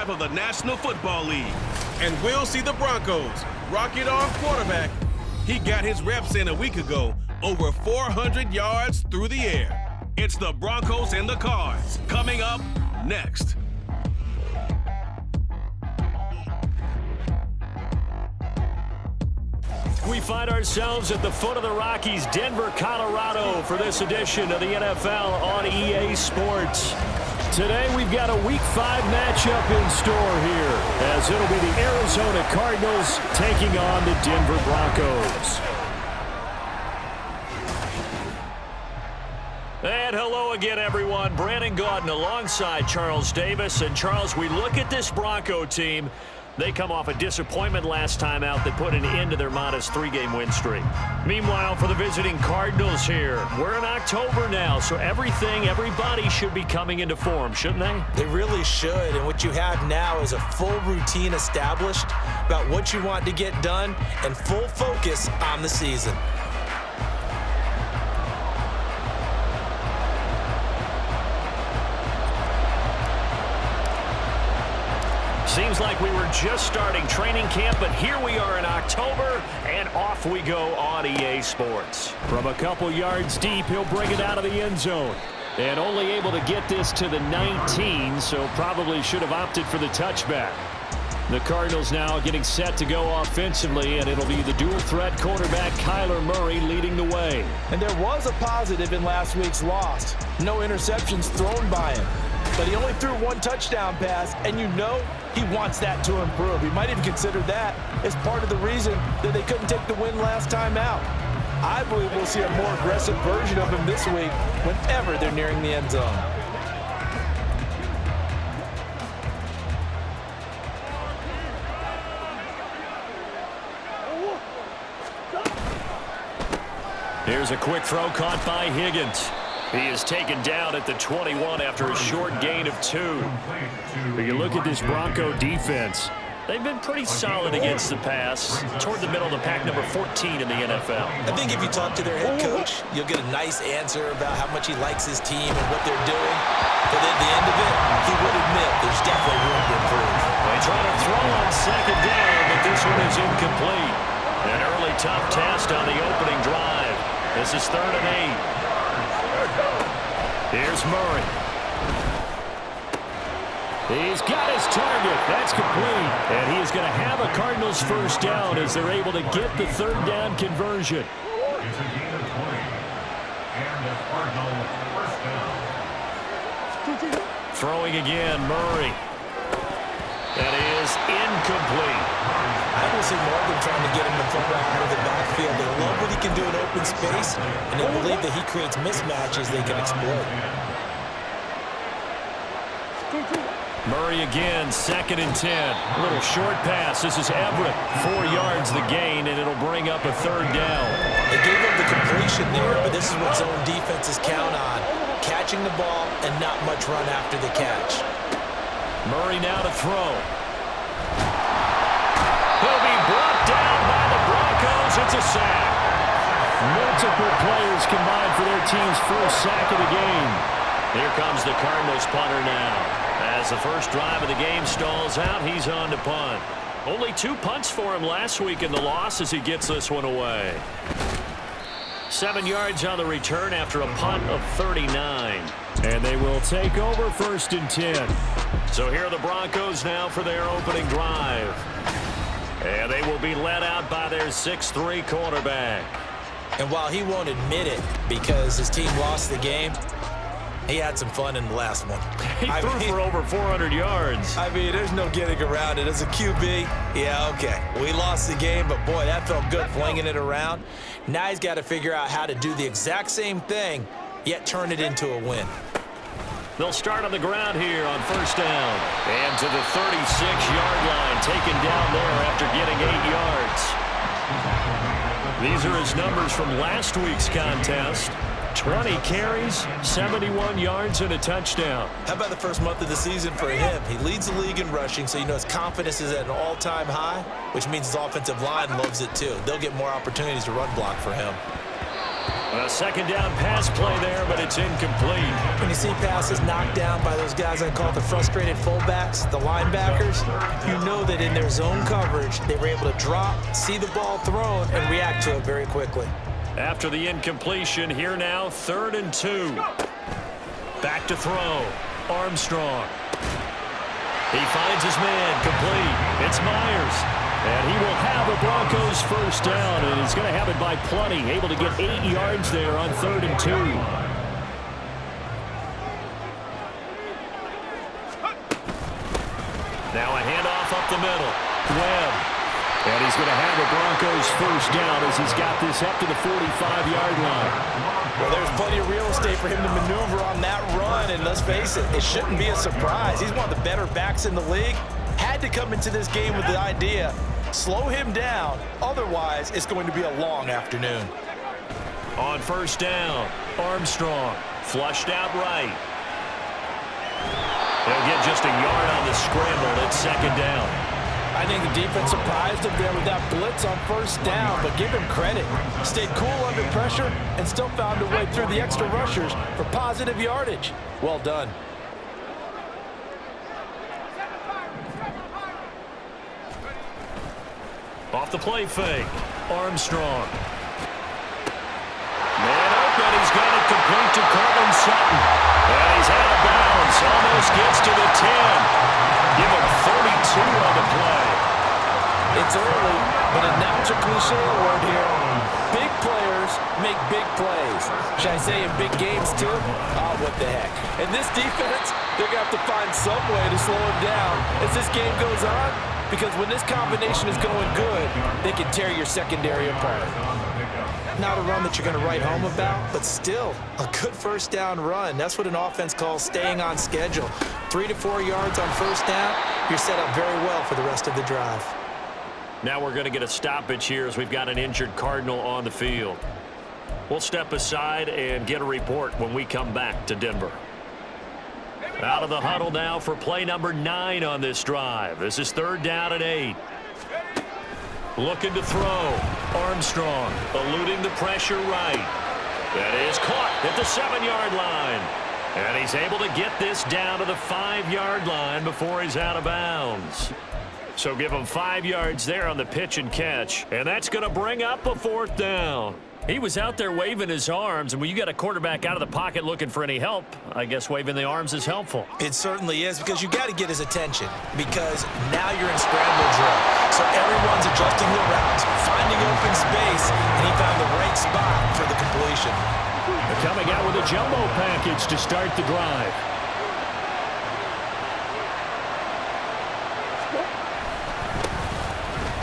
half of the National Football League. And we'll see the Broncos rock it on quarterback. He got his reps in a week ago, over 400 yards through the air. It's the Broncos and the Cards, coming up next. We find ourselves at the foot of the Rockies, Denver, Colorado, for this edition of the NFL on EA Sports. Today, we've got a Week 5 matchup in store here, as it'll be the Arizona Cardinals taking on the Denver Broncos. And hello again, everyone. Brandon Gaudin alongside Charles Davis. And, Charles, we look at this Bronco team. They come off a disappointment last time out that put an end to their modest 3-game win streak. Meanwhile, for the visiting Cardinals here, we're in October now, so everybody should be coming into form, shouldn't they? They really should, and what you have now is a full routine established about what you want to get done and full focus on the season. Seems like we were just starting training camp, but here we are in October, and off we go on EA Sports. From a couple yards deep, he'll bring it out of the end zone. And only able to get this to the 19, so probably should have opted for the touchback. The Cardinals now getting set to go offensively, and it'll be the dual-threat quarterback Kyler Murray leading the way. And there was a positive in last week's loss. No interceptions thrown by him. But he only threw one touchdown pass, and you know he wants that to improve. He might even consider that as part of the reason that they couldn't take the win last time out. I believe we'll see a more aggressive version of him this week whenever they're nearing the end zone. Here's a quick throw caught by Higgins. He is taken down at the 21 after a short gain of 2. But you look at this Bronco defense. They've been pretty solid against the pass, toward the middle of the pack, number 14 in the NFL. I think if you talk to their head coach, you'll get a nice answer about how much he likes his team and what they're doing. But at the end of it, he would admit there's definitely room to improve. They try to throw on second down, but this one is incomplete. An early tough test on the opening drive. This is 3rd and 8. Here's Murray. He's got his target. That's complete. And he is going to have a Cardinals first down as they're able to get the 3rd down conversion. It's a gain of 20. And the Cardinal first down. Throwing again, Murray. That is incomplete. I don't see more than trying to get him the football out of the backfield. They love what he can do in open space, and they believe that he creates mismatches they can exploit. Murray again, 2nd and 10. A little short pass. This is Everett. 4 yards the gain, and it'll bring up a 3rd down. They gave him the completion there, but this is what zone defenses count on. Catching the ball and not much run after the catch. Murray now to throw. He'll be brought down by the Broncos. It's a sack. Multiple players combined for their team's first sack of the game. Here comes the Cardinals punter now. As the first drive of the game stalls out, he's on to punt. Only 2 punts for him last week in the loss as he gets this one away. 7 yards on the return after a punt of 39. And they will take over 1st and 10. So here are the Broncos now for their opening drive. And they will be led out by their 6'3" quarterback. And while he won't admit it because his team lost the game, he had some fun in the last one. He threw for over 400 yards. I mean, there's no getting around it. As a QB, yeah, okay. We lost the game, but boy, that felt good flinging it around. Now he's got to figure out how to do the exact same thing, yet turn it into a win. They'll start on the ground here on 1st down. And to the 36-yard line, taken down there after getting 8 yards. These are his numbers from last week's contest. 20 carries, 71 yards, and a touchdown. How about the first month of the season for him? He leads the league in rushing, so you know his confidence is at an all-time high, which means his offensive line loves it too. They'll get more opportunities to run block for him. A second down pass play there, but it's incomplete. When you see passes knocked down by those guys I call the frustrated fullbacks, the linebackers, you know that in their zone coverage, they were able to drop, see the ball thrown, and react to it very quickly. After the incompletion, here now, 3rd and 2. Back to throw. Armstrong. He finds his man, complete. It's Myers. And he will have a Broncos first down, and he's going to have it by plenty, able to get 8 yards there on 3rd and 2. Now a handoff up the middle. Webb. And he's going to have a Broncos first down as he's got this up to the 45-yard line. Well, there's plenty of real estate for him to maneuver on that run, and let's face it, it shouldn't be a surprise. He's one of the better backs in the league. Had to come into this game with the idea, slow him down, otherwise it's going to be a long afternoon. On first down, Armstrong, flushed out right. They'll get just a yard on the scramble at 2nd down. I think the defense surprised him there with that blitz on first down, but give him credit. Stayed cool under pressure and still found a way through the extra rushers for positive yardage. Well done. Off the play fake, Armstrong. Man open, he's got it complete to Cortland Sutton. And he's out of bounds, almost gets to the 10. Give him 32 on the play. It's early, but now it's a cliche word here. Big players make big plays. Should I say in big games too? Oh, what the heck. And this defense, they're going to have to find some way to slow him down as this game goes on. Because when this combination is going good, they can tear your secondary apart. Not a run that you're going to write home about, but still a good first down run. That's what an offense calls staying on schedule. 3 to 4 yards on first down, you're set up very well for the rest of the drive. Now we're going to get a stoppage here as we've got an injured Cardinal on the field. We'll step aside and get a report when we come back to Denver. Out of the huddle now for play number 9 on this drive. This is 3rd down and 8. Looking to throw. Armstrong eluding the pressure right. That is caught at the 7-yard line. And he's able to get this down to the 5-yard line before he's out of bounds. So give him 5 yards there on the pitch and catch. And that's going to bring up a 4th down. He was out there waving his arms, and when you got a quarterback out of the pocket looking for any help, I guess waving the arms is helpful. It certainly is, because you got to get his attention, because now you're in scramble drill. So everyone's adjusting their routes, finding open space, and he found the right spot for the completion. They're coming out with a jumbo package to start the drive.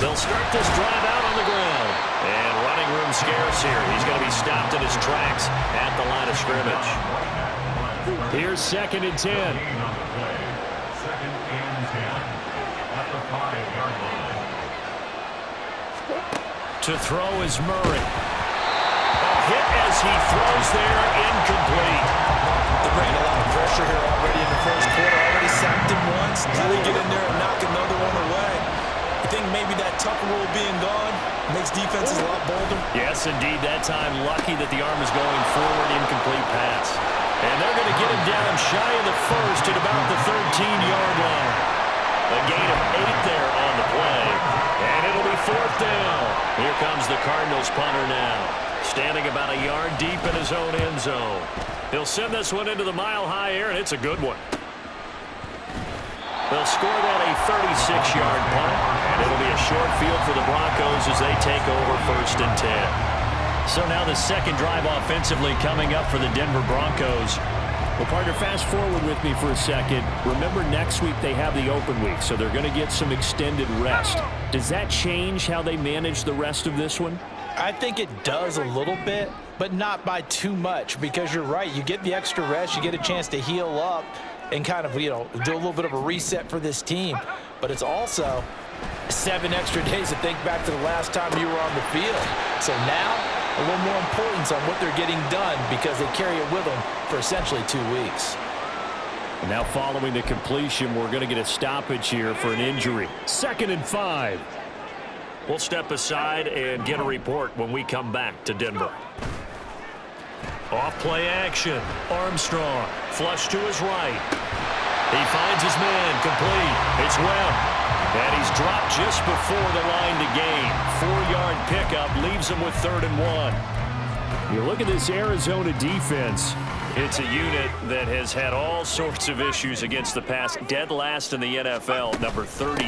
They'll start this drive out on the ground. And running room scarce here. He's going to be stopped in his tracks at the line of scrimmage. Here's 2nd and 10. 2nd and 10 at the 5-yard line. To throw is Murray. A hit as he throws there, incomplete. They're bringing a lot of pressure here already in the first quarter. Already sacked him once. Now they get in there and knock another one away. You think maybe that Tucker rule being gone makes defenses a lot bolder? Yes, indeed. That time, lucky that the arm is going forward, incomplete pass. And they're going to get him down shy of the first at about the 13-yard line. A gain of 8 there on the play. And it'll be 4th down. Here comes the Cardinals punter now. Standing about a yard deep in his own end zone. He'll send this one into the mile-high air, and it's a good one. They'll score that a 36-yard punt, and it'll be a short field for the Broncos as they take over 1st and 10. So now the second drive offensively coming up for the Denver Broncos. Well, partner, fast forward with me for a second. Remember, next week they have the open week, so they're going to get some extended rest. Does that change how they manage the rest of this one? I think it does a little bit, but not by too much, because you're right. You get the extra rest, you get a chance to heal up and kind of, do a little bit of a reset for this team. But it's also 7 extra days to think back to the last time you were on the field. So now, a little more importance on what they're getting done, because they carry it with them for essentially 2 weeks. Now following the completion, we're going to get a stoppage here for an injury. 2nd and 5. We'll step aside and get a report when we come back to Denver. Off play action. Armstrong. Flush to his right. He finds his man. Complete. It's Webb. And he's dropped just before the line to gain. 4-yard pickup leaves him with 3rd and 1. You look at this Arizona defense. It's a unit that has had all sorts of issues against the pass. Dead last in the NFL, number 32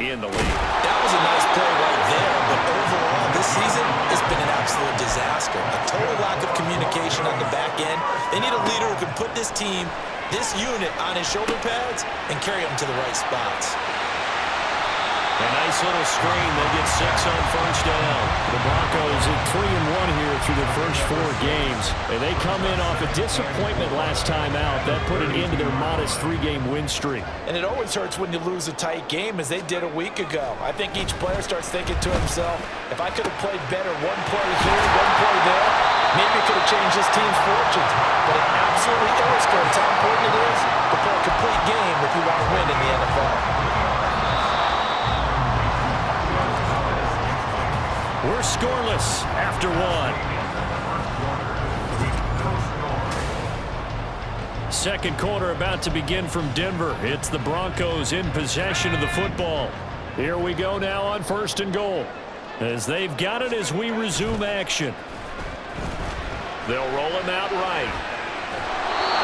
in the league. That was a nice play right there, but overall this season has been an absolute disaster. A total lack of communication on the back end. They need a leader who can put this team, this unit, on his shoulder pads and carry them to the right spots. A nice little screen. They get 6 on 1st down. The Broncos at 3-1 here through the first 4 games. And they come in off a disappointment last time out. That put an end to their modest 3-game win streak. And it always hurts when you lose a tight game, as they did a week ago. I think each player starts thinking to himself, if I could have played better one play here, one play there, maybe it could have changed this team's fortunes. But it absolutely illustrates how important it is to play a complete game if you want to win in the NFL. We're scoreless after 1. Second quarter about to begin from Denver. It's the Broncos in possession of the football. Here we go now on 1st and goal. As they've got it as we resume action. They'll roll him out right.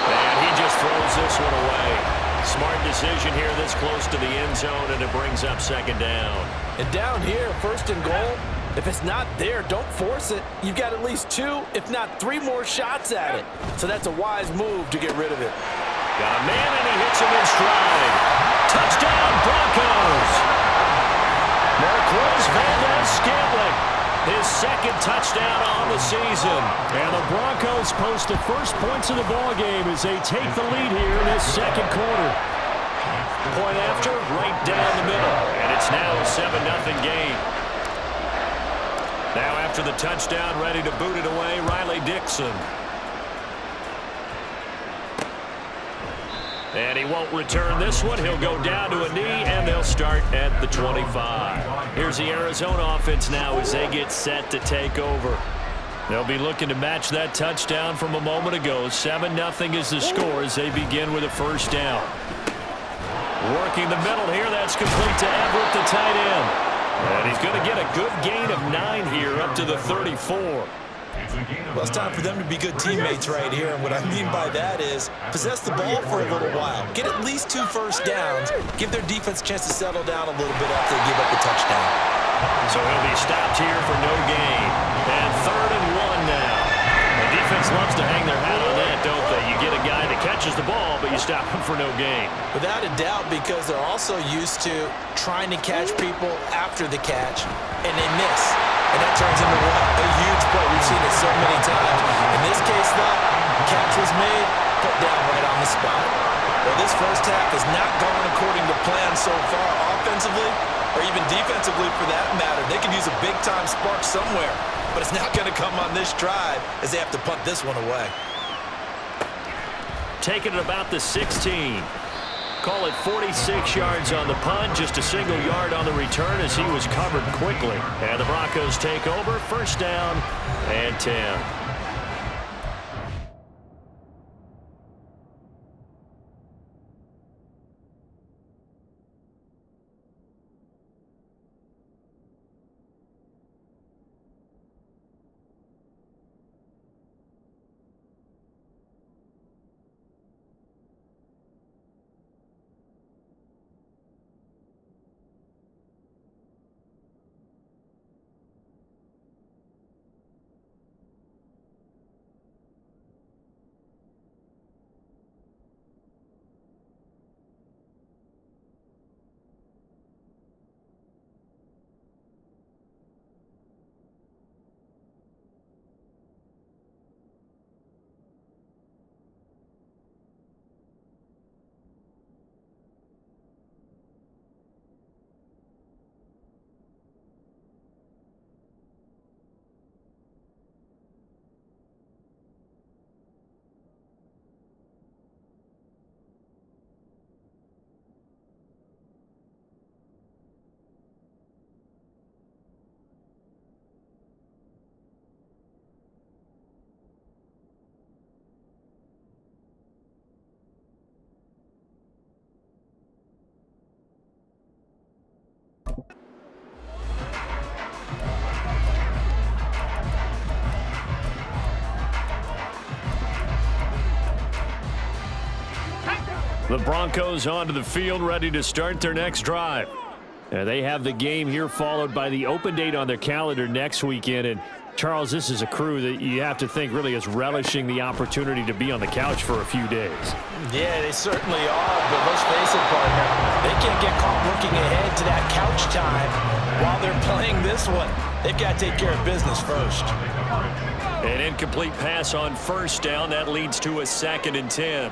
And he just throws this one away. Smart decision here this close to the end zone, and it brings up 2nd down. And down here, 1st and goal, if it's not there, don't force it. You've got at least 2, if not 3 more shots at it. So that's a wise move to get rid of it. Got a man, and he hits him in stride. Touchdown, Broncos! Marquez Valdes-Scantling, his 2nd touchdown on the season. And the Broncos post the first points of the ballgame as they take the lead here in this 2nd quarter. Point after, right down the middle. And it's now a 7-0 game. Now after the touchdown, ready to boot it away, Riley Dixon. And he won't return this one. He'll go down to a knee, and they'll start at the 25. Here's the Arizona offense now as they get set to take over. They'll be looking to match that touchdown from a moment ago. 7-0 is the score as they begin with a 1st down. Working the middle here. That's complete to Everett, the tight end. And he's going to get a good gain of 9 here up to the 34. Well, it's time for them to be good teammates right here. And what I mean by that is possess the ball for a little while. Get at least 2 first downs. Give their defense a chance to settle down a little bit after they give up the touchdown. So he'll be stopped here for no gain. And 3rd and 1 now. The defense loves to hang their hat on that, don't they? You get a guy that catches the ball, but you stop him for no gain. Without a doubt, because they're also used to trying to catch people after the catch, and they miss. And that turns into what? A huge play. We've seen it so many times. In this case, though, catch was made, put down right on the spot. Well, this first half has not gone according to plan so far offensively, or even defensively for that matter. They could use a big-time spark somewhere, but it's not going to come on this drive as they have to punt this one away. Taking it about the 16. Call it 46 yards on the punt, just a single yard on the return as he was covered quickly. And the Broncos take over, 1st down and 10. The Broncos onto the field, ready to start their next drive. They have the game here followed by the open date on their calendar next weekend. And Charles, this is a crew that you have to think really is relishing the opportunity to be on the couch for a few days. Yeah, they certainly are, but let's face it, partner. They can't get caught looking ahead to that couch time while they're playing this one. They've got to take care of business first. An incomplete pass on first down. That leads to a 2nd and 10.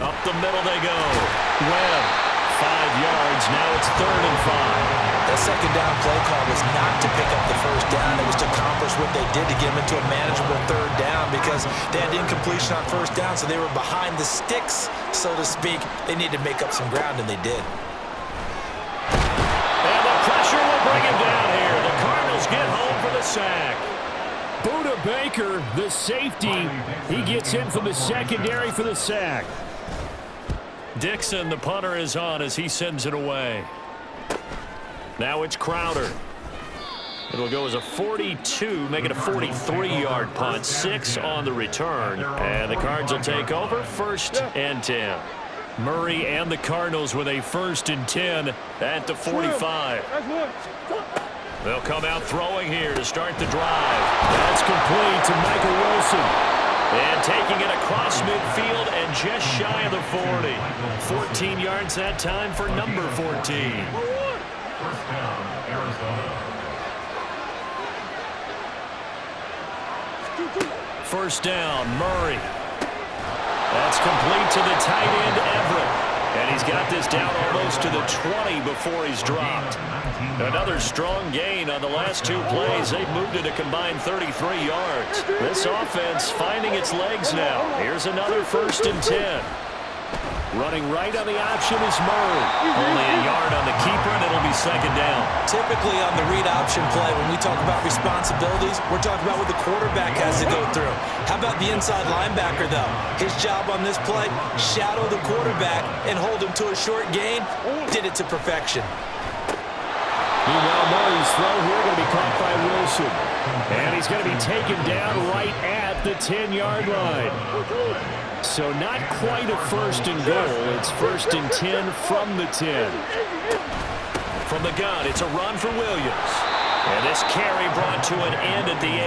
Up the middle they go. Webb, 5 yards. Now it's 3rd and 5. That second down play call was not to pick up the first down. It was to accomplish what they did to get them into a manageable 3rd down because they had incompletion on first down, so they were behind the sticks, so to speak. They needed to make up some ground, and they did. And the pressure will bring him down here. The Cardinals get home for the sack. Buda Baker, the safety, he gets in from the secondary for the sack. Dixon, the punter, is on as he sends it away. Now it's Crowder. It'll go as a 42, make it a 43-yard punt. 6 on the return. And the Cards will take over 1st and 10. Murray and the Cardinals with a 1st and 10 at the 45. They'll come out throwing here to start the drive. That's complete to Michael Wilson. And taking it across midfield and just shy of the 40. 14 yards that time for number 14. First down, Arizona. First down, Murray. That's complete to the tight end, Everett. And he's got this down almost to the 20 before he's dropped. Another strong gain on the last 2 plays. They've moved it a combined 33 yards. This offense finding its legs now. Here's another 1st and 10. Running right on the option is Murray. Only a yard on the keeper, and it'll be 2nd down. Typically on the read option play, when we talk about responsibilities, we're talking about what the quarterback has to go through. How about the inside linebacker, though? His job on this play, shadow the quarterback and hold him to a short gain. Did it to perfection. Meanwhile, Murray's throw here going to be caught by Wilson. And he's going to be taken down right at the 10-yard line. So not quite a 1st and goal. It's 1st and 10 from the 10. From the gun, it's a run for Williams. And this carry brought to an end at the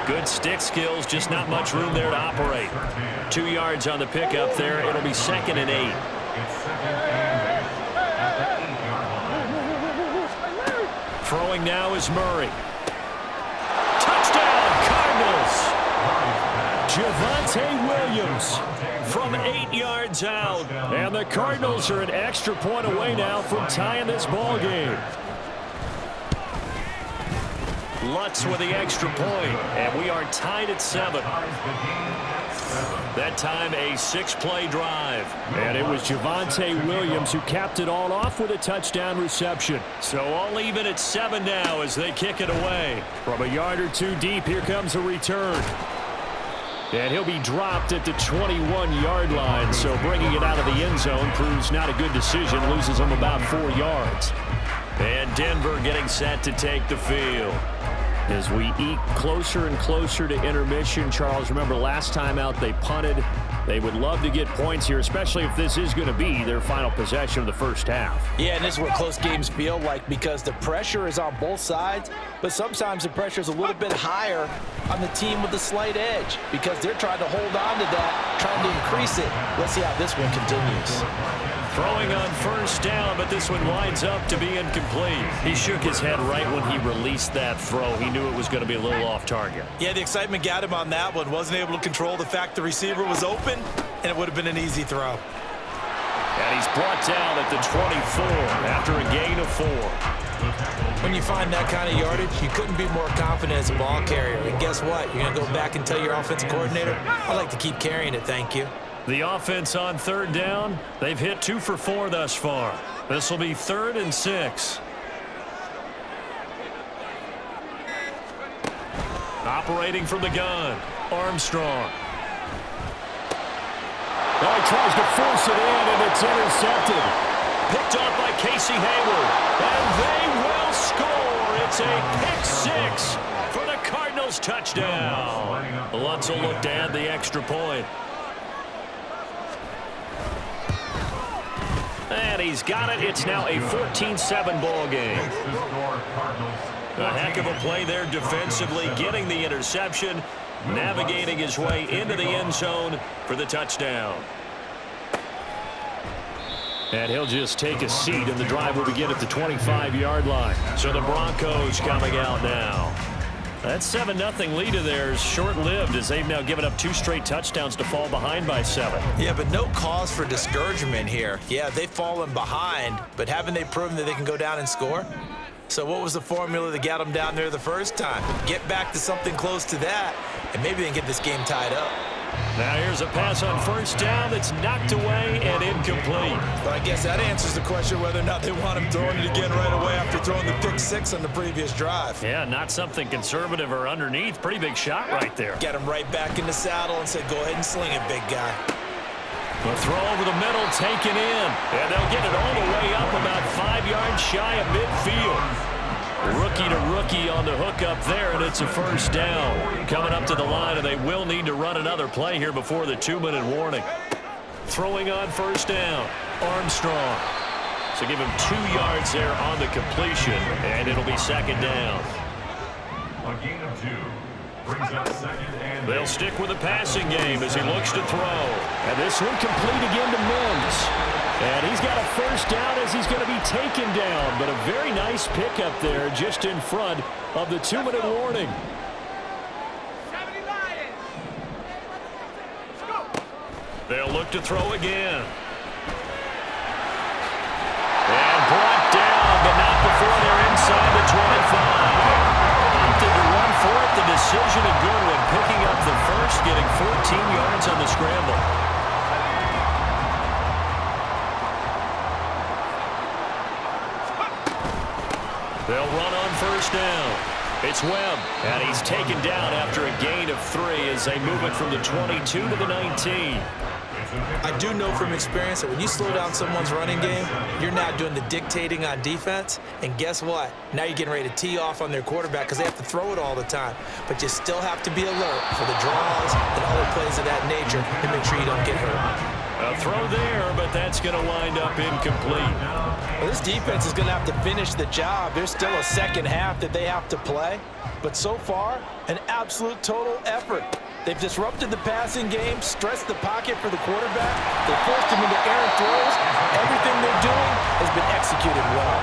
8. Good stick skills, just not much room there to operate. 2 yards on the pickup there. It'll be 2nd and 8. Throwing now is Murray. Touchdown, Cardinals! Javonte Williams from 8 yards out. And the Cardinals are an extra point away now from tying this ball game. Lutz with the extra point, and we are tied at 7. That time a 6-play drive. And it was Javonte Williams who capped it all off with a touchdown reception. So all even at 7 now as they kick it away. From a yard or 2 deep, here comes a return. And he'll be dropped at the 21-yard line, so bringing it out of the end zone proves not a good decision, loses him about 4 yards. And Denver getting set to take the field. As we eke closer and closer to intermission, Charles, remember last time out they punted. They would love to get points here, especially if this is going to be their final possession of the first half. Yeah, and this is what close games feel like because the pressure is on both sides, but sometimes the pressure is a little bit higher on the team with the slight edge because they're trying to hold on to that, trying to increase it. Let's see how this one continues. Throwing on first down, but this one winds up to be incomplete. He shook his head right when he released that throw. He knew it was going to be a little off target. Yeah, the excitement got him on that one. Wasn't able to control the fact the receiver was open, and it would have been an easy throw. And he's brought down at the 24 after a gain of 4. When you find that kind of yardage, you couldn't be more confident as a ball carrier. And guess what? You're going to go back and tell your offensive coordinator, I'd like to keep carrying it, thank you. The offense on 3rd down, they've hit 2 for 4 thus far. This will be 3rd and 6. Operating from the gun, Armstrong. Now he tries to force it in, and it's intercepted. Picked off by Casey Hayward, and they will score. It's a pick 6 for the Cardinals touchdown. Lutz will look to add the extra point. and he's got it. It's now a 14-7 ball game. The score, Cardinals. A heck of a play there defensively, getting the interception, navigating his way into the end zone for the touchdown. And he'll just take a seat, and the drive will begin at the 25-yard line. So the Broncos coming out now. That 7-0 lead of theirs short-lived, as they've now given up 2 straight touchdowns to fall behind by 7. Yeah, but no cause for discouragement here. Yeah, they've fallen behind, but haven't they proven that they can go down and score? So what was the formula that got them down there the first time? Get back to something close to that, and maybe they can get this game tied up. Now here's a pass on first down that's knocked away and incomplete. But I guess that answers the question whether or not they want him throwing it again right away after throwing the pick 6 on the previous drive. Yeah, not something conservative or underneath. Pretty big shot right there. Get him right back in the saddle and said, go ahead and sling it, big guy. The throw over the middle, taken in. And they'll get it all the way up about 5 yards shy of midfield. Rookie to rookie on the hook up there, and it's a first down. Coming up to the line, and they will need to run another play here before the 2-minute warning. Throwing on first down, Armstrong. So give him 2 yards there on the completion, and it'll be second down. A gain of 2 brings up second and They'll stick with the passing game as he looks to throw. And this one complete again to Mims. And he's got a first down as he's going to be taken down. But a very nice pickup there just in front of the 2-minute warning. They'll look to throw again. And brought down, but not before they're inside the 25. Opted to run for it. The decision a good one, picking up the first, getting 14 yards on the scramble. They'll run on first down. It's Webb, and he's taken down after a gain of 3 as they move it from the 22 to the 19. I do know from experience that when you slow down someone's running game, you're now doing the dictating on defense. And guess what? Now you're getting ready to tee off on their quarterback because they have to throw it all the time. But you still have to be alert for the draws and other plays of that nature to make sure you don't get hurt. A throw there, but that's going to wind up incomplete. Well, this defense is going to have to finish the job. There's still a second half that they have to play. But so far, an absolute total effort. They've disrupted the passing game, stressed the pocket for the quarterback. They forced him into errant throws. Everything they're doing has been executed well.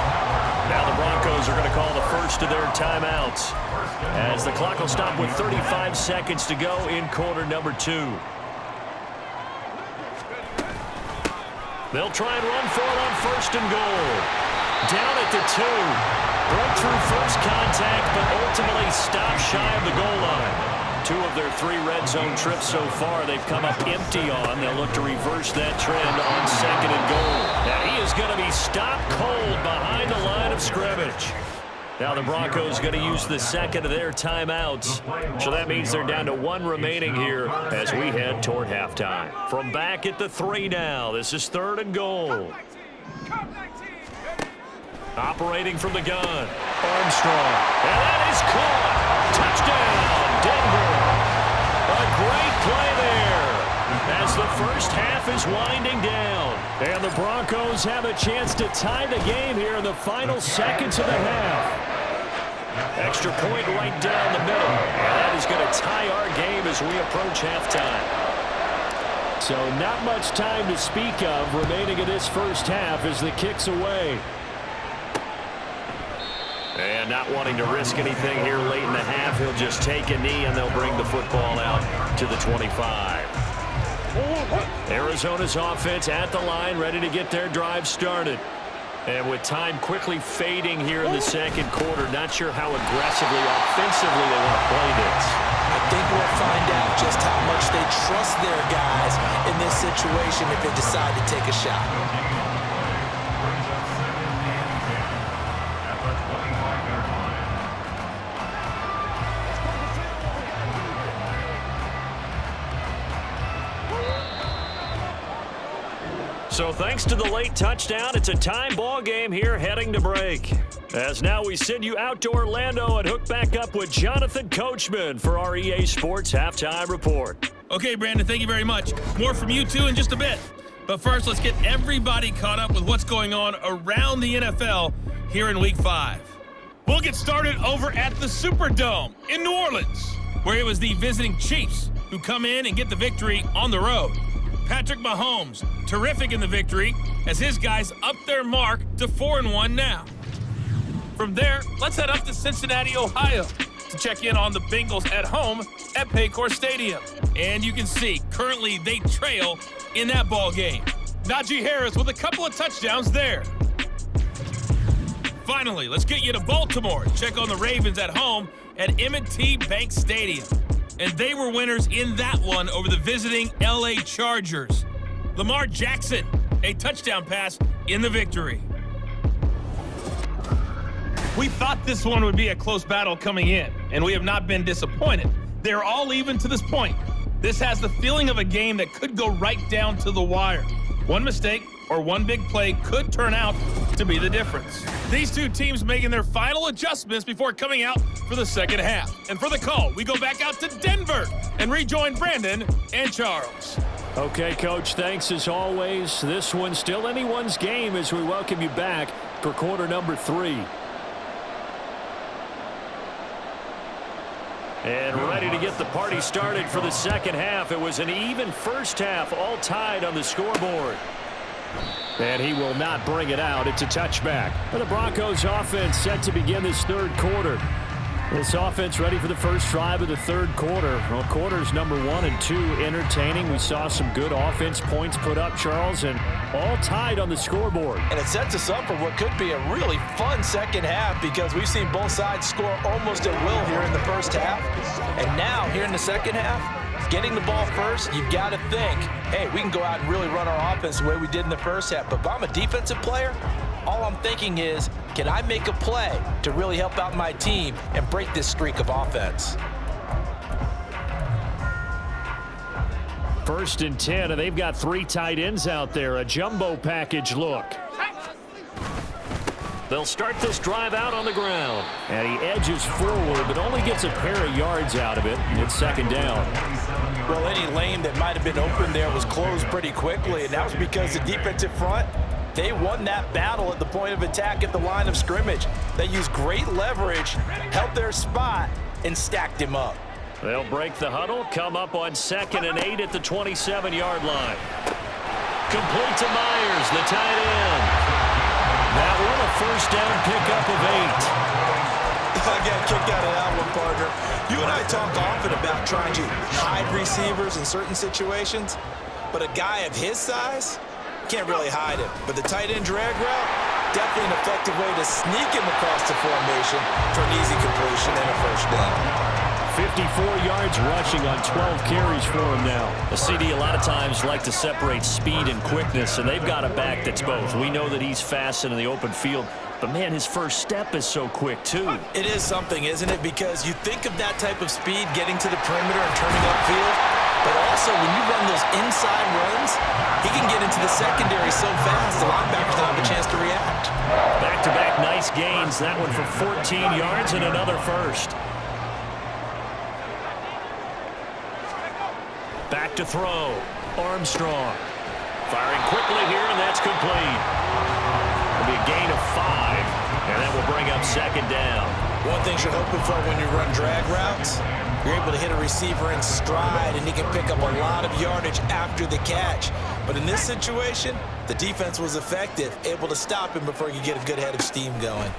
Now the Broncos are going to call the first of their timeouts as the clock will stop with 35 seconds to go in quarter number 2. They'll try and run for it on first and goal. Down at the 2. Broke through first contact, but ultimately stopped shy of the goal line. 2 of their 3 red zone trips so far they've come up empty on. They'll look to reverse that trend on second and goal. Now he is going to be stopped cold behind the line of scrimmage. Now the Broncos going to use the second of their timeouts. So that means they're down to 1 remaining here as we head toward halftime. From back at the 3 now, this is third and goal. Operating from the gun, Armstrong. And that is caught. Touchdown, Denver. A great play there as the first half is winding down. And the Broncos have a chance to tie the game here in the final seconds of the half. Extra point right down the middle. And that is going to tie our game as we approach halftime. So not much time to speak of remaining in this first half as the kick's away. And not wanting to risk anything here late in the half, he'll just take a knee and they'll bring the football out to the 25. Arizona's offense at the line, ready to get their drive started. And with time quickly fading here in the second quarter, not sure how aggressively, offensively they want to play this. I think we'll find out just how much they trust their guys in this situation if they decide to take a shot. So thanks to the late touchdown, it's a time ball game here heading to break. As now we send you out to Orlando and hook back up with Jonathan Coachman for our EA Sports Halftime Report. Okay, Brandon, thank you very much. More from you two in just a bit. But first, let's get everybody caught up with what's going on around the NFL here in Week 5. We'll get started over at the Superdome in New Orleans, where it was the visiting Chiefs who come in and get the victory on the road. Patrick Mahomes, terrific in the victory, as his guys up their mark to 4-1 now. From there, let's head up to Cincinnati, Ohio, to check in on the Bengals at home at Paycor Stadium. And you can see, currently they trail in that ball game. Najee Harris with a couple of touchdowns there. Finally, let's get you to Baltimore to check on the Ravens at home at M&T Bank Stadium. And they were winners in that one over the visiting LA Chargers. Lamar Jackson, a touchdown pass in the victory. We thought this one would be a close battle coming in, and we have not been disappointed. They're all even to this point. This has the feeling of a game that could go right down to the wire. One mistake or one big play could turn out to be the difference. These two teams making their final adjustments before coming out for the second half. And for the call, we go back out to Denver and rejoin Brandon and Charles. Okay, Coach, thanks as always. This one's still anyone's game as we welcome you back for quarter number 3. And ready to get the party started for the second half. It was an even first half, all tied on the scoreboard. And he will not bring it out. It's a touchback. For the Broncos offense set to begin this third quarter. This offense ready for the first drive of the third quarter. Well, quarters number 1 and 2 entertaining. We saw some good offense points put up, Charles, and all tied on the scoreboard. And it sets us up for what could be a really fun second half because we've seen both sides score almost at will here in the first half. And now, here in the second half, getting the ball first, you've got to think, hey, we can go out and really run our offense the way we did in the first half. But if I'm a defensive player, all I'm thinking is, can I make a play to really help out my team and break this streak of offense? First and 10, and they've got 3 tight ends out there. A jumbo package look. They'll start this drive out on the ground. And he edges forward, but only gets a pair of yards out of it. It's second down. Well, any lane that might have been open there was closed pretty quickly, and that was because the defensive front, they won that battle at the point of attack at the line of scrimmage. They used great leverage, held their spot, and stacked him up. They'll break the huddle, come up on 2nd and 8 at the 27-yard line. Complete to Myers, the tight end. That one, a first down pickup of 8. I got kicked out of that one, partner. You and I talk often about trying to hide receivers in certain situations, but a guy of his size can't really hide him. But the tight end drag route, definitely an effective way to sneak him across the formation for an easy completion and a first down. 54 yards rushing on 12 carries for him now. The CD a lot of times like to separate speed and quickness, and they've got a back that's both. We know that he's fast in the open field, but man, his first step is so quick too. It is something, isn't it? Because you think of that type of speed getting to the perimeter and turning upfield, but also when you run those inside runs, he can get into the secondary so fast the linebackers don't have a chance to react. Back-to-back nice gains. That one for 14 yards and another first. Back to throw. Armstrong. Firing quickly here, and that's complete. It'll be a gain of 5, and that will bring up second down. One thing you're hoping for when you run drag routes, you're able to hit a receiver in stride, and he can pick up a lot of yardage after the catch. But in this situation, the defense was effective, able to stop him before he could get a good head of steam going.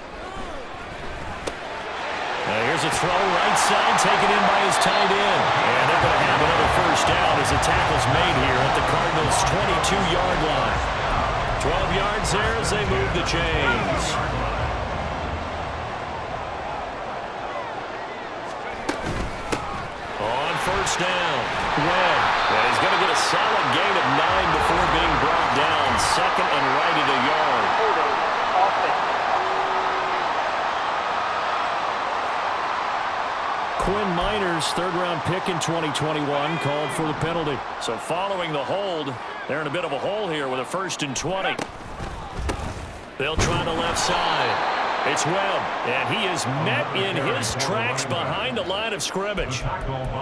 Here's a throw right side taken in by his tight end. And they're going to have another first down as the tackle's made here at the Cardinals' 22-yard line. 12 yards there as they move the chains. On first down, Webb. And he's going to get a solid gain of 9 before being brought down. Second and right at a yard. Quinn Miners, third-round pick in 2021, called for the penalty. So following the hold, they're in a bit of a hole here with a 1st and 20. They'll try the left side. It's Webb, and he is met in his tracks behind the line of scrimmage.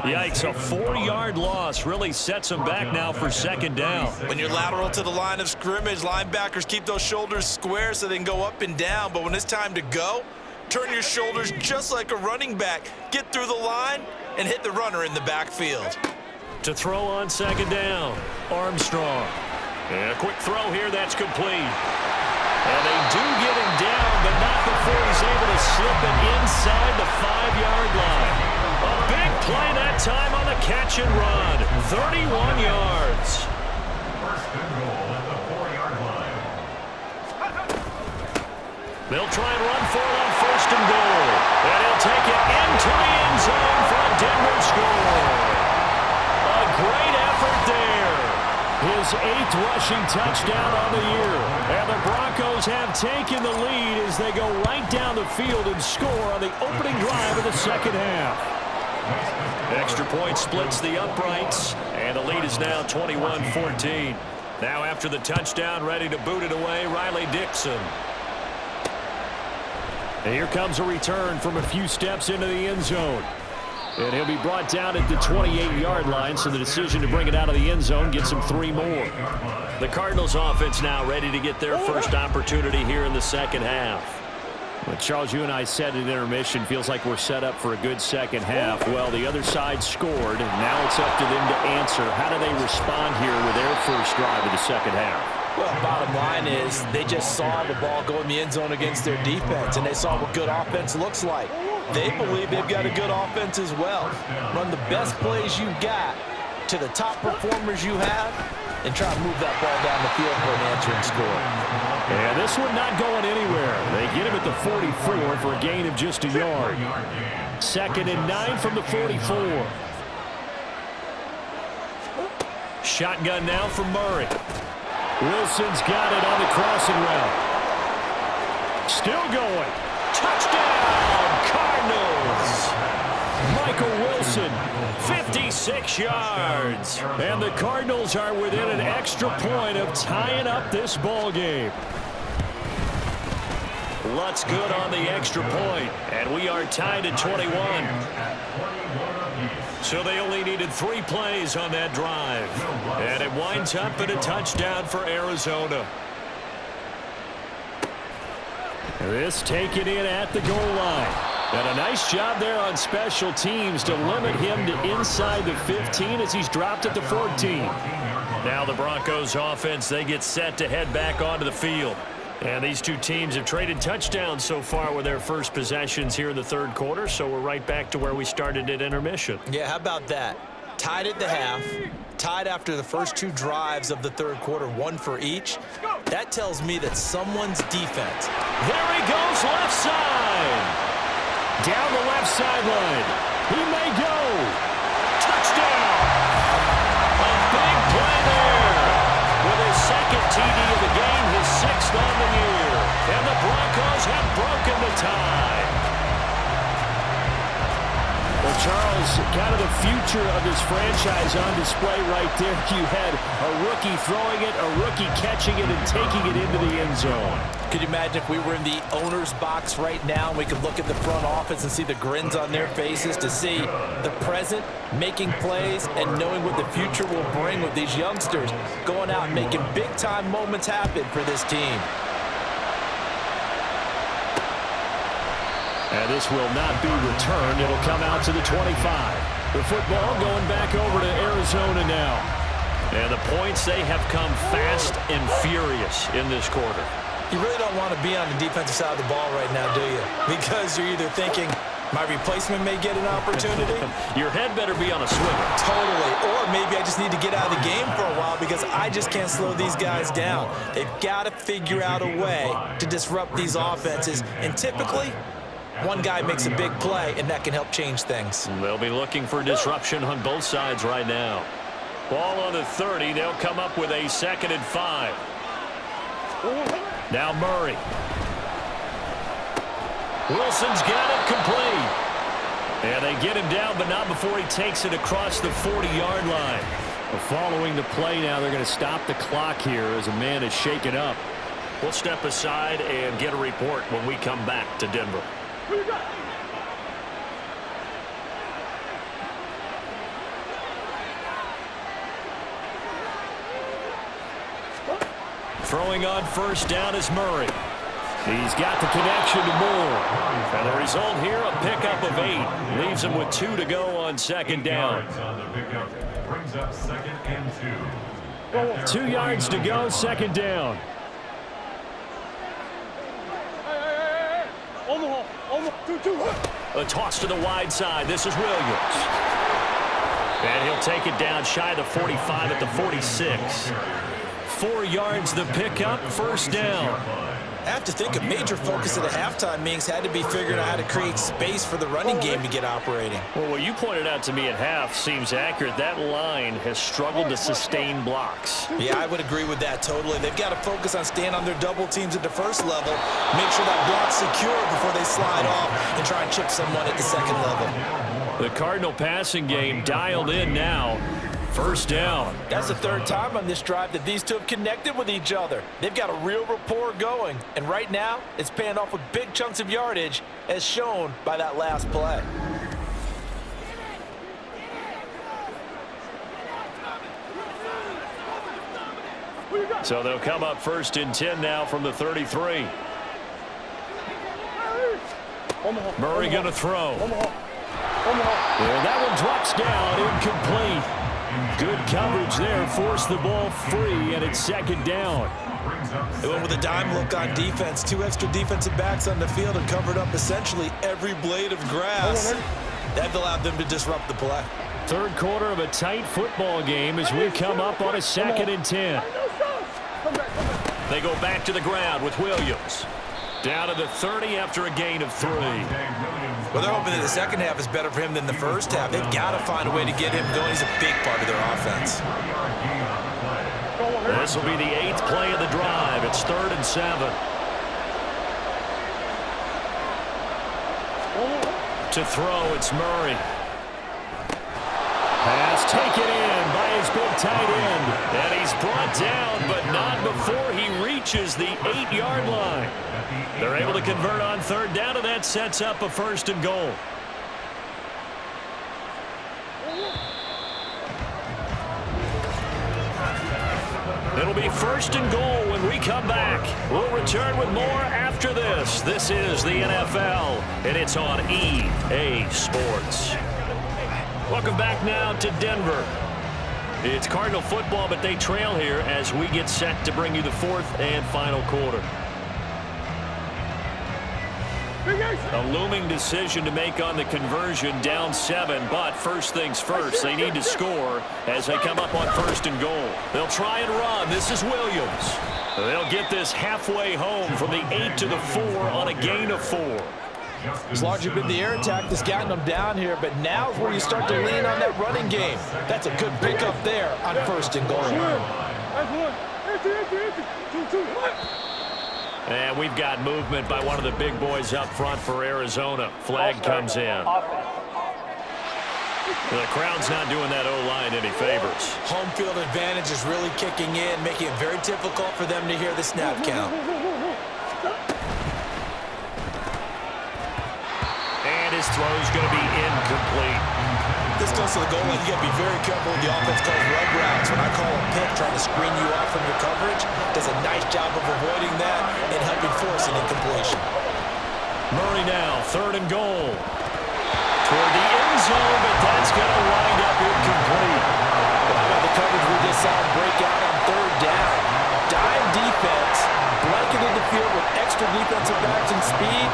Yikes, a 4-yard loss really sets him back now for second down. When you're lateral to the line of scrimmage, linebackers keep those shoulders square so they can go up and down. But when it's time to go, turn your shoulders just like a running back. Get through the line and hit the runner in the backfield. To throw on second down, Armstrong. And a quick throw here, that's complete. And they do get him down, but not before he's able to slip it inside the 5-yard line. A big play that time on the catch and run. 31 yards. First and goal at the 4-yard line. They'll try and run for it on first and goal. And he'll take it into the end zone for a Denver score. A great effort there. His 8th rushing touchdown on the year. And the Broncos have taken the lead as they go right down the field and score on the opening drive of the second half. Extra point splits the uprights, and the lead is now 21-14. Now after the touchdown, ready to boot it away, Riley Dixon. And here comes a return from a few steps into the end zone. And he'll be brought down at the 28-yard line, so the decision to bring it out of the end zone gets him 3 more. The Cardinals offense now ready to get their first opportunity here in the second half. Well, Charles, you and I said at intermission, feels like we're set up for a good second half. Well, the other side scored, and now it's up to them to answer. How do they respond here with their first drive of the second half? Well, bottom line is they just saw the ball go in the end zone against their defense, and they saw what good offense looks like. They believe they've got a good offense as well. Run the best plays you got to the top performers you have and try to move that ball down the field for an answering score. And this one not going anywhere. They get him at the 44 for a gain of just a yard. 2nd and 9 from the 44. Shotgun now for Murray. Wilson's got it on the crossing route. Still going. Touchdown, Cardinals. Michael Wilson, 56 yards. And the Cardinals are within an extra point of tying up this ball game. Lutz good on the extra point, and we are tied at 21. So they only needed 3 plays on that drive. And it winds up in a touchdown for Arizona. This taken in at the goal line. And a nice job there on special teams to limit him to inside the 15 as he's dropped at the 14. Now the Broncos offense, they get set to head back onto the field. And these two teams have traded touchdowns so far with their first possessions here in the third quarter, so we're right back to where we started at intermission. Yeah, how about that? Tied at the half, tied after the first 2 drives of the third quarter, 1 for each. That tells me that someone's defense. There he goes, left side. Down the left sideline. He may go. Touchdown. A big play there. With his 2nd TD of the game, his 6th on the year. And the Broncos have broken the tie. Well, Charles, kind of the future of this franchise on display right there. You had a rookie throwing it, a rookie catching it, and taking it into the end zone. Could you imagine if we were in the owner's box right now and we could look at the front office and see the grins on their faces to see the present making plays and knowing what the future will bring with these youngsters going out and making big-time moments happen for this team. And this will not be returned. It'll come out to the 25. The football going back over to Arizona now. And the points, they have come fast and furious in this quarter. You really don't want to be on the defensive side of the ball right now, do you? Because you're either thinking, my replacement may get an opportunity. Your head better be on a swivel. Totally. Or maybe I just need to get out of the game for a while because I just can't slow these guys down. They've got to figure out a way to disrupt these offenses. And typically, one guy makes a big play, and that can help change things. They'll be looking for disruption on both sides right now. Ball on the 30. They'll come up with a 2nd and 5. Now Murray. Wilson's got it complete. And they get him down, but not before he takes it across the 40-yard line. Following the play now, they're going to stop the clock here as a man is shaken up. We'll step aside and get a report when we come back to Denver. Throwing on first down is Murray. He's got the connection to Moore. And the result here, a pickup of 8. Leaves him with 2 to go on second down. On the pickup brings up 2nd and 2. 2 yards to go, second down. A toss to the wide side. This is Williams. And he'll take it down shy of the 45 at the 46. 4 yards the pickup, first down. I have to think a major focus of the halftime meetings had to be figuring out how to create space for the running game to get operating. Well, what you pointed out to me at half seems accurate. That line has struggled to sustain blocks. Yeah, I would agree with that totally. They've got to focus on staying on their double teams at the first level, make sure that block's secure before they slide off and try and chip someone at the second level. The Cardinal passing game dialed in now. First down. That's the third time on this drive that these two have connected with each other. They've got a real rapport going, and right now it's paying off with big chunks of yardage as shown by that last play. So they'll come up 1st and 10 now from the 33. Murray going to throw. And that one drops down, incomplete. Good coverage there, forced the ball free, and it's second down. They went with a dime look on defense. 2 extra defensive backs on the field and covered up essentially every blade of grass. That allowed them to disrupt the play. Third quarter of a tight football game as we come up on a 2nd and 10. They go back to the ground with Williams. Down to the 30 after a gain of 3. Well, they're hoping that the second half is better for him than the first half. They've got to find a way to get him going. He's a big part of their offense. This will be the 8th play of the drive. It's 3rd and 7. To throw, it's Murray. Pass taken in by his big tight end. And he's brought down, but not before he reaches the 8-yard line. They're able to convert on 3rd down, and that sets up a 1st and goal. It'll be 1st and goal when we come back. We'll return with more after this. This is the NFL, and it's on EA Sports. Welcome back now to Denver. It's Cardinal football, but they trail here as we get set to bring you the 4th and final quarter. A looming decision to make on the conversion, down 7, but first things first, they need to score as they come up on 1st and goal. They'll try and run. This is Williams. They'll get this halfway home from the 8 to the 4 on a gain of 4. It's largely been the air attack that's gotten them down here, but now's where you start to lean on that running game. That's a good pickup there on 1st and goal. And we've got movement by one of the big boys up front for Arizona. Flag comes in. The crowd's not doing that O-line any favors. Home field advantage is really kicking in, making it very difficult for them to hear the snap count. And his throw's going to be incomplete. This goes to the goal line. You got to be very careful with the offense calls rub routes. When I call a pick, trying to screen you off from your coverage, does a nice job of avoiding that and helping force an incompletion. Murray now, 3rd and goal. Toward the end zone, but that's going to wind up incomplete. Well, how about the coverage we just saw break out on 3rd down? Dime defense, blanketed the field with extra defensive backs and speed,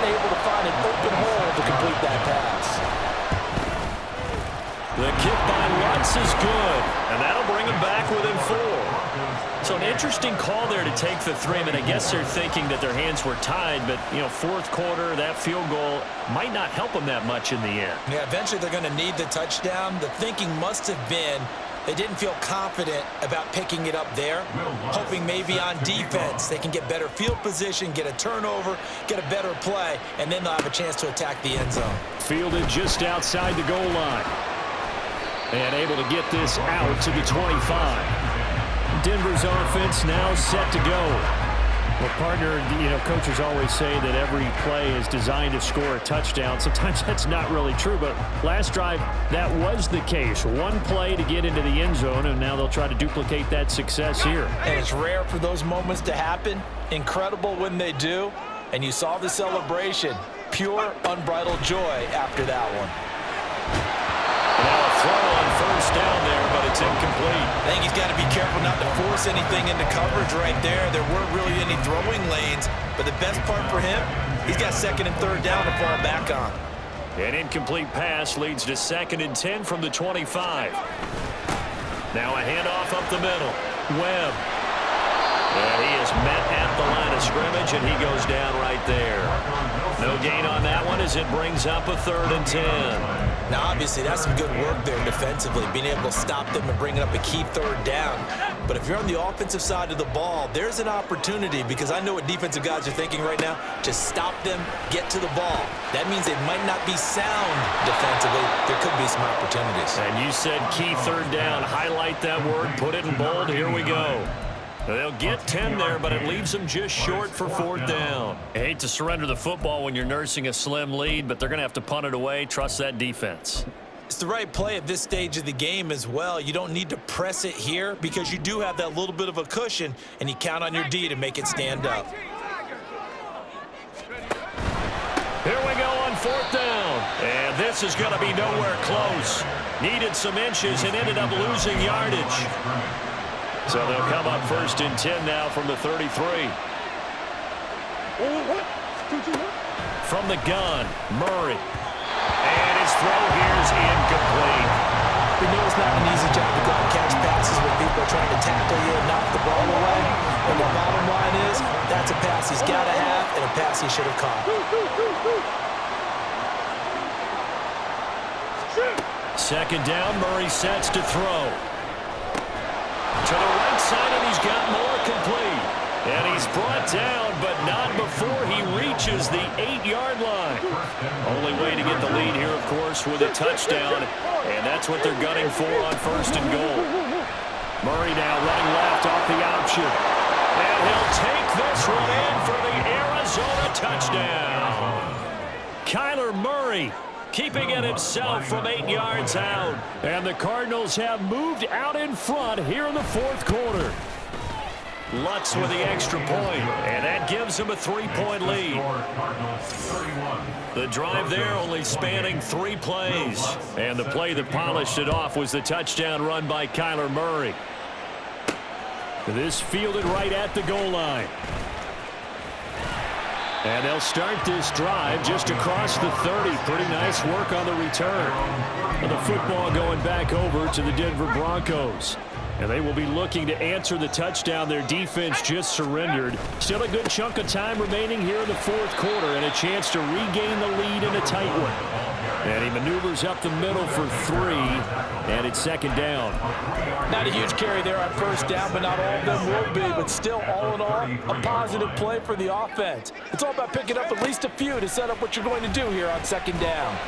unable to find an open hole to complete that pass. The kick by Lutz is good, and that'll bring him back within 4. So an interesting call there to take the 3. I mean, I guess they're thinking that their hands were tied, but, you know, 4th quarter, that field goal might not help them that much in the end. Yeah, eventually they're going to need the touchdown. The thinking must have been they didn't feel confident about picking it up there, hoping maybe on defense they can get better field position, get a turnover, get a better play, and then they'll have a chance to attack the end zone. Fielded just outside the goal line. And able to get this out to the 25. Denver's offense now set to go. Well, partner, coaches always say that every play is designed to score a touchdown. Sometimes that's not really true, but last drive, that was the case. One play to get into the end zone, and now they'll try to duplicate that success here. And it's rare for those moments to happen. Incredible when they do. And you saw the celebration. Pure, unbridled joy after that one. Now a throw on first down there, but it's incomplete. I think he's got to be careful not to force anything into coverage right there. There weren't really any throwing lanes, but the best part for him, he's got second and third down to fall back on. An incomplete pass leads to 2nd and 10 from the 25. Now a handoff up the middle. Webb. And he is met at the line of scrimmage, and he goes down right there. No gain on that one as it brings up a 3rd and 10. Now, obviously, that's some good work there defensively, being able to stop them and bringing up a key 3rd down. But if you're on the offensive side of the ball, there's an opportunity, because I know what defensive guys are thinking right now, to stop them, get to the ball. That means they might not be sound defensively. There could be some opportunities. And you said key 3rd down. Highlight that word, put it in bold. Here we go. They'll get 10 there, but it leaves them just short for 4th down. I hate to surrender the football when you're nursing a slim lead, but they're going to have to punt it away. Trust that defense. It's the right play at this stage of the game as well. You don't need to press it here because you do have that little bit of a cushion, and you count on your D to make it stand up. Here we go on 4th down. And this is going to be nowhere close. Needed some inches and ended up losing yardage. So they'll come up 1st and 10 now from the 33. From the gun, Murray. And his throw here is incomplete. We know it's not an easy job to go and catch passes when people are trying to tackle you and knock the ball away. But the bottom line is, that's a pass he's got to have and a pass he should have caught. 2nd down, Murray sets to throw. To the right side, and he's got more complete. And he's brought down, but not before he reaches the 8-yard line. Only way to get the lead here, of course, with a touchdown. And that's what they're gunning for on 1st and goal. Murray now running left off the option. And he'll take this one in for the Arizona touchdown. Kyler Murray keeping it himself from 8 yards out. And the Cardinals have moved out in front here in the 4th quarter. Lutz with the extra point, and that gives him a 3-point lead. The drive there only spanning 3 plays. And the play that polished it off was the touchdown run by Kyler Murray. This fielded right at the goal line. And they'll start this drive just across the 30. Pretty nice work on the return. And the football going back over to the Denver Broncos. And they will be looking to answer the touchdown their defense just surrendered. Still a good chunk of time remaining here in the 4th quarter and a chance to regain the lead in a tight one. And he maneuvers up the middle for 3, and it's 2nd down. Not a huge carry there on 1st down, but not all of them will be. But still, all in all, a positive play for the offense. It's all about picking up at least a few to set up what you're going to do here on 2nd down.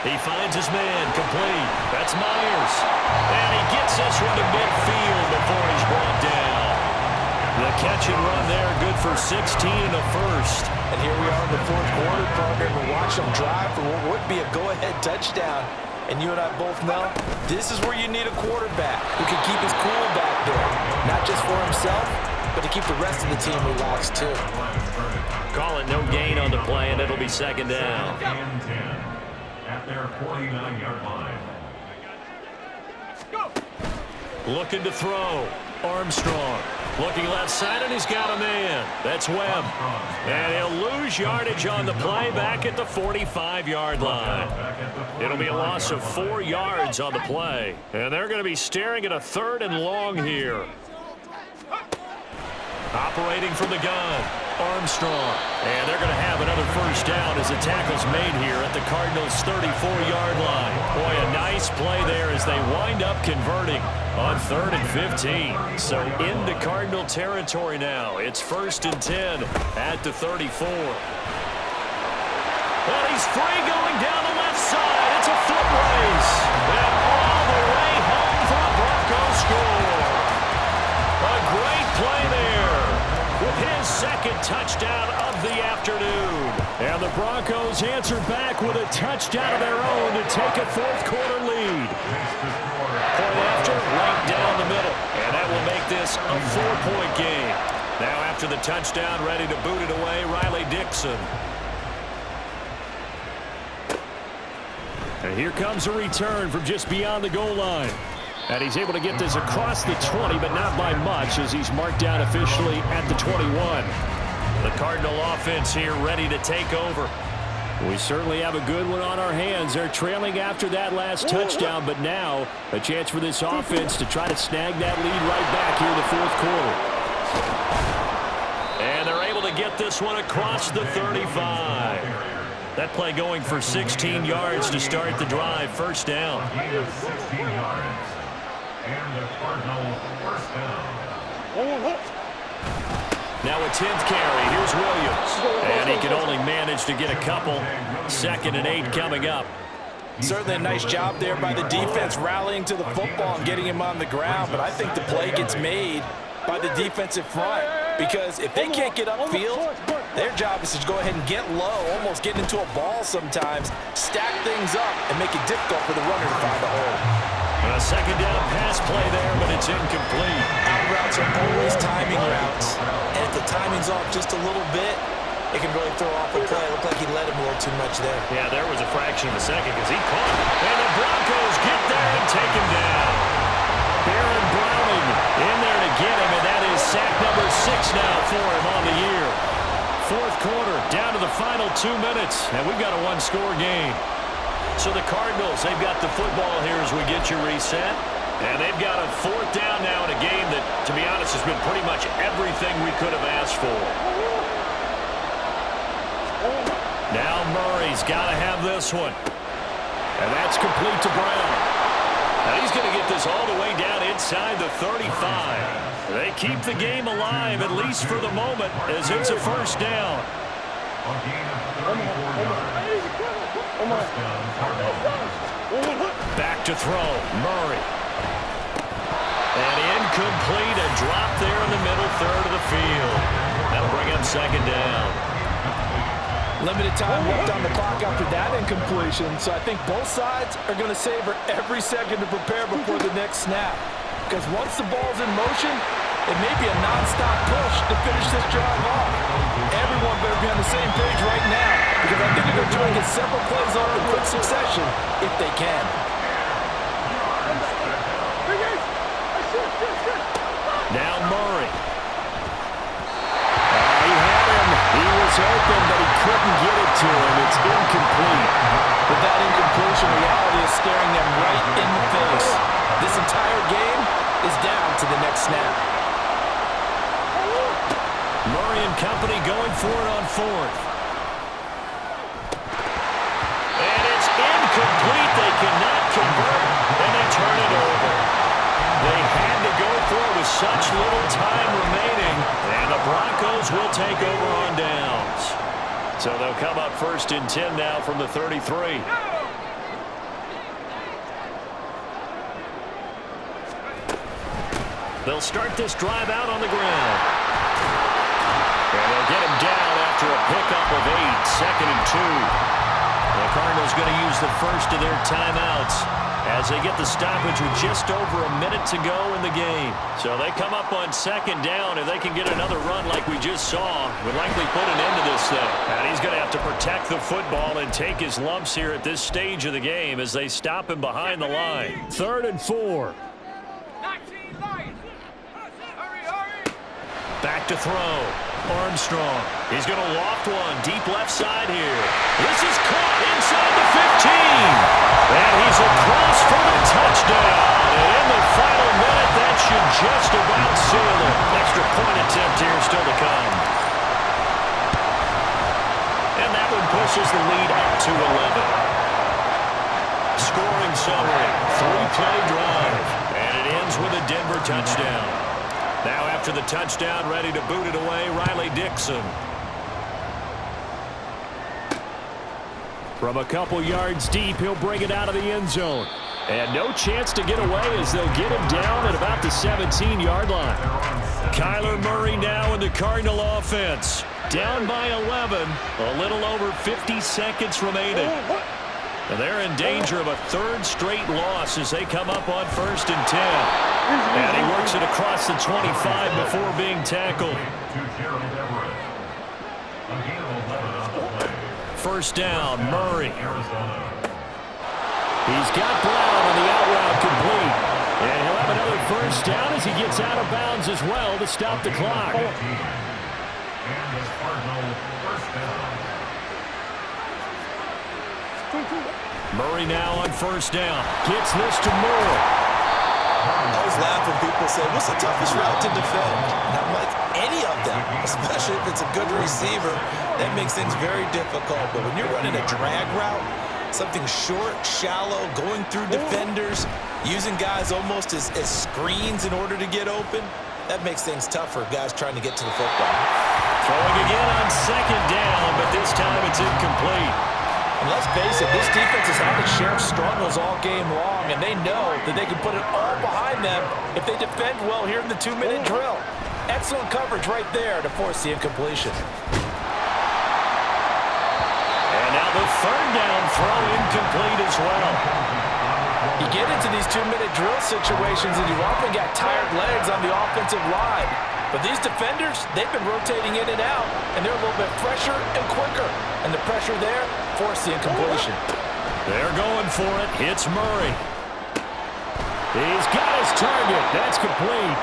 He finds his man, complete. That's Myers. And he gets this one to midfield before he's brought down. The catch and run there, good for 16 and a first. And here we are in the 4th quarter, partner. We watch them drive for what would be a go-ahead touchdown. And you and I both know this is where you need a quarterback who can keep his cool back there. Not just for himself, but to keep the rest of the team relaxed too. Call it no gain on the play, and it'll be 2nd down. At their 49-yard line. Looking to throw. Armstrong. Looking left side, and he's got a man. That's Webb. And he'll lose yardage on the play back at the 45-yard line. It'll be a loss of 4 yards on the play. And they're going to be staring at a 3rd and long here. Operating from the gun. Armstrong. And they're going to have another 1st down as the tackle's made here at the Cardinals' 34-yard line. Boy, a nice play there as they wind up converting on 3rd and 15. So into Cardinal territory now. It's 1st and 10 at the 34. Well, he's free going down the left side. It's a foot race. And all the way home for a Broncos score. second touchdown of the afternoon. And the Broncos answer back with a touchdown of their own to take a fourth-quarter lead. Point after, right down the middle. And that will make this a 4-point game. Now after the touchdown, ready to boot it away, Riley Dixon. And here comes a return from just beyond the goal line. And he's able to get this across the 20, but not by much, as he's marked down officially at the 21. The Cardinal offense here ready to take over. We certainly have a good one on our hands. They're trailing after that last touchdown, but now a chance for this offense to try to snag that lead right back here in the fourth quarter. And they're able to get this one across the 35. That play going for 16 yards to start the drive. First down. Gain of 16 yards. And the Cardinal first down. Now a 10th carry. Here's Williams. And he can only manage to get a couple. 2nd and 8 coming up. Certainly a nice job there by the defense rallying to the football and getting him on the ground, but I think the play gets made by the defensive front, because if they can't get upfield, their job is to go ahead and get low, almost get into a ball sometimes, stack things up, and make it difficult for the runner to find a hole. A 2nd down pass play there, but it's incomplete. Out routes are always timing routes, and if the timing's off just a little bit, it can really throw off a play. It looked like he let him a little too much there. Yeah, there was a fraction of a second because he caught it. And the Broncos get there and take him down. Baron Browning in there to get him, and that is sack number 6 now for him on the year. Fourth quarter, down to the final 2 minutes, and we've got a one-score game. So the Cardinals, they've got the football here as we get you reset. And they've got a 4th down now in a game that, to be honest, has been pretty much everything we could have asked for. Now Murray's got to have this one. And that's complete to Brown. Now he's going to get this all the way down inside the 35. They keep the game alive, at least for the moment, as it's a first down. A gain of 34 yards. First down, Cardinal. Back to throw, Murray. And incomplete, a drop there in the middle third of the field. That'll bring up 2nd down. Limited time left on the clock after that incompletion, so I think both sides are going to savor every second to prepare before the next snap. Because once the ball's in motion, it may be a non-stop push to finish this drive off. Everyone better be on the same page right now, because I think they're going to try and get several plays off in quick succession if they can. Now Murray. He had him. He was open, but he couldn't get it to him. It's incomplete. But that incompletion reality is staring them right in the face. This entire game is down to the next snap. Murray and company going for it on 4th. And it's incomplete. They cannot convert, and they turn it over. They had to go for it with such little time remaining, and the Broncos will take over on downs. So they'll come up 1st and 10 now from the 33. They'll start this drive out on the ground. And they'll get him down after a pickup of 8, 2nd and 2. The Cardinals going to use the first of their timeouts as they get the stoppage with just over a minute to go in the game. So they come up on 2nd down. If they can get another run like we just saw, would likely put an end to this thing. And he's going to have to protect the football and take his lumps here at this stage of the game as they stop him behind the line. 3rd and 4. Back to throw. Armstrong. He's going to loft one deep left side here. This is caught inside the 15. And he's across for the touchdown. And in the final minute, that should just about seal it. Extra point attempt here still to come. And that one pushes the lead up to 11. Scoring summary. 3-play drive. And it ends with a Denver touchdown. Now after the touchdown, ready to boot it away, Riley Dixon. From a couple yards deep, he'll bring it out of the end zone. And no chance to get away as they'll get him down at about the 17-yard line. Kyler Murray now in the Cardinal offense. Down by 11, a little over 50 seconds remaining. And they're in danger of a third straight loss as they come up on 1st and 10. And he works it across the 25 before being tackled. First down, Murray. He's got Brown on the out route complete. And he'll have another first down as he gets out of bounds as well to stop the clock. Murray now on first down. Gets this to Moore. I always laugh when people say, what's the toughest route to defend? And I'm like, any of them, especially if it's a good receiver. That makes things very difficult. But when you're running a drag route, something short, shallow, going through defenders, using guys almost as screens in order to get open, that makes things tough for guys trying to get to the football. Throwing again on second down, but this time it's incomplete. And let's face it, this defense has had its share of struggles all game long, and they know that they can put it all behind them if they defend well here in the 2-minute drill. Excellent coverage right there to force the incompletion. And now the third down throw incomplete as well. You get into these 2-minute drill situations, and you often got tired legs on the offensive line. But these defenders, they've been rotating in and out, and they're a little bit fresher and quicker. And the pressure there forced the incompletion. They're going for it. Hits Murray. He's got his target. That's complete.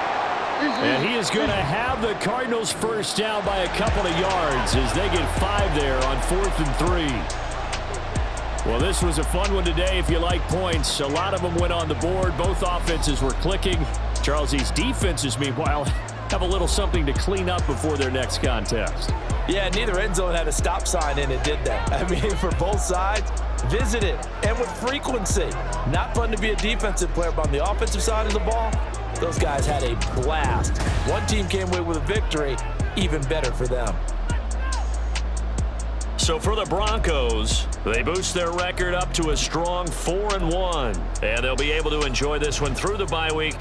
And he is going to have the Cardinals first down by a couple of yards as they get 5 there on 4th and 3. Well, this was a fun one today if you like points. A lot of them went on the board. Both offenses were clicking. Charles, these defenses, meanwhile, have a little something to clean up before their next contest. Yeah, neither end zone had a stop sign in it, did they? I mean, for both sides, visit it, and with frequency. Not fun to be a defensive player, but on the offensive side of the ball, those guys had a blast. One team came away with a victory, even better for them. So for the Broncos, they boost their record up to a strong 4-1, and they'll be able to enjoy this one through the bye week.